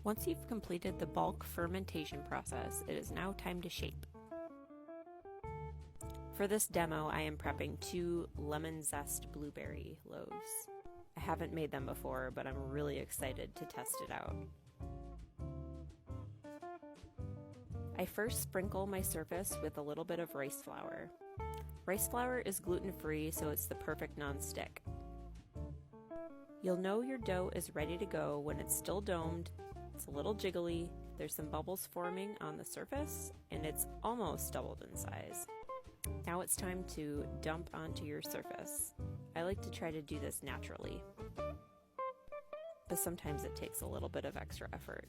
Once you've completed the bulk fermentation process, it is now time to shape. For this demo, I am prepping 2 lemon zest blueberry loaves. I haven't made them before, but I'm really excited to test it out. I first sprinkle my surface with a little bit of rice flour. Rice flour is gluten-free, so it's the perfect non-stick. You'll know your dough is ready to go when it's still domed, it's a little jiggly, there's some bubbles forming on the surface, and it's almost doubled in size. Now it's time to dump onto your surface. I like to try to do this naturally, but sometimes it takes a little bit of extra effort.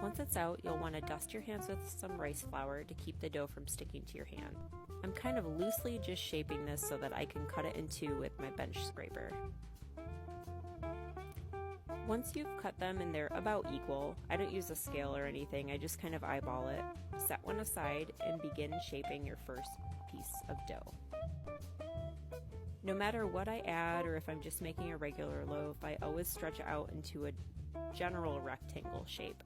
Once it's out, you'll want to dust your hands with some rice flour to keep the dough from sticking to your hand. I'm kind of loosely just shaping this so that I can cut it in 2 with my bench scraper. Once you've cut them and they're about equal, I don't use a scale or anything, I just kind of eyeball it, set one aside, and begin shaping your first piece of dough. No matter what I add or if I'm just making a regular loaf, I always stretch it out into a general rectangle shape.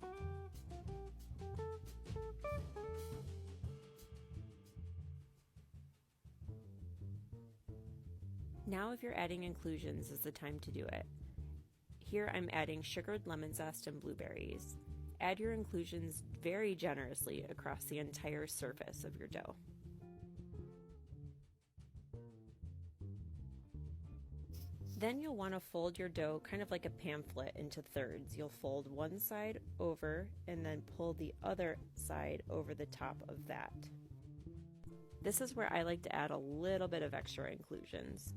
Now if you're adding inclusions is the time to do it. Here I'm adding sugared lemon zest and blueberries. Add your inclusions very generously across the entire surface of your dough. Then you'll want to fold your dough kind of like a pamphlet into thirds. You'll fold one side over and then pull the other side over the top of that. This is where I like to add a little bit of extra inclusions.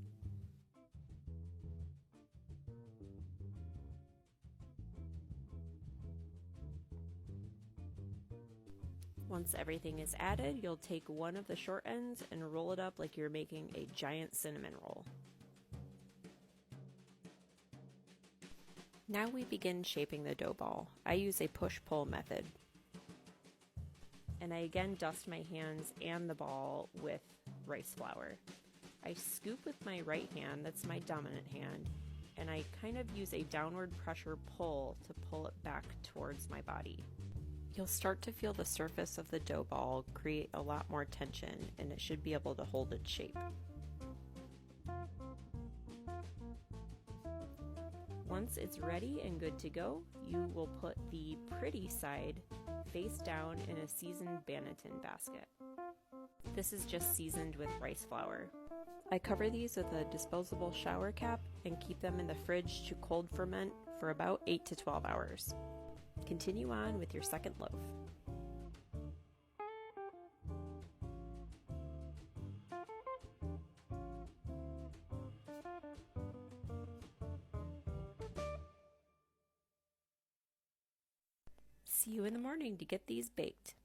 Once everything is added, you'll take one of the short ends and roll it up like you're making a giant cinnamon roll. Now we begin shaping the dough ball. I use a push-pull method. And I again dust my hands and the ball with rice flour. I scoop with my right hand, that's my dominant hand, and I kind of use a downward pressure pull to pull it back towards my body. You'll start to feel the surface of the dough ball create a lot more tension, and it should be able to hold its shape. Once it's ready and good to go, you will put the pretty side face down in a seasoned Banneton basket. This is just seasoned with rice flour. I cover these with a disposable shower cap and keep them in the fridge to cold ferment for about 8 to 12 hours. Continue on with your second loaf. See you in the morning to get these baked.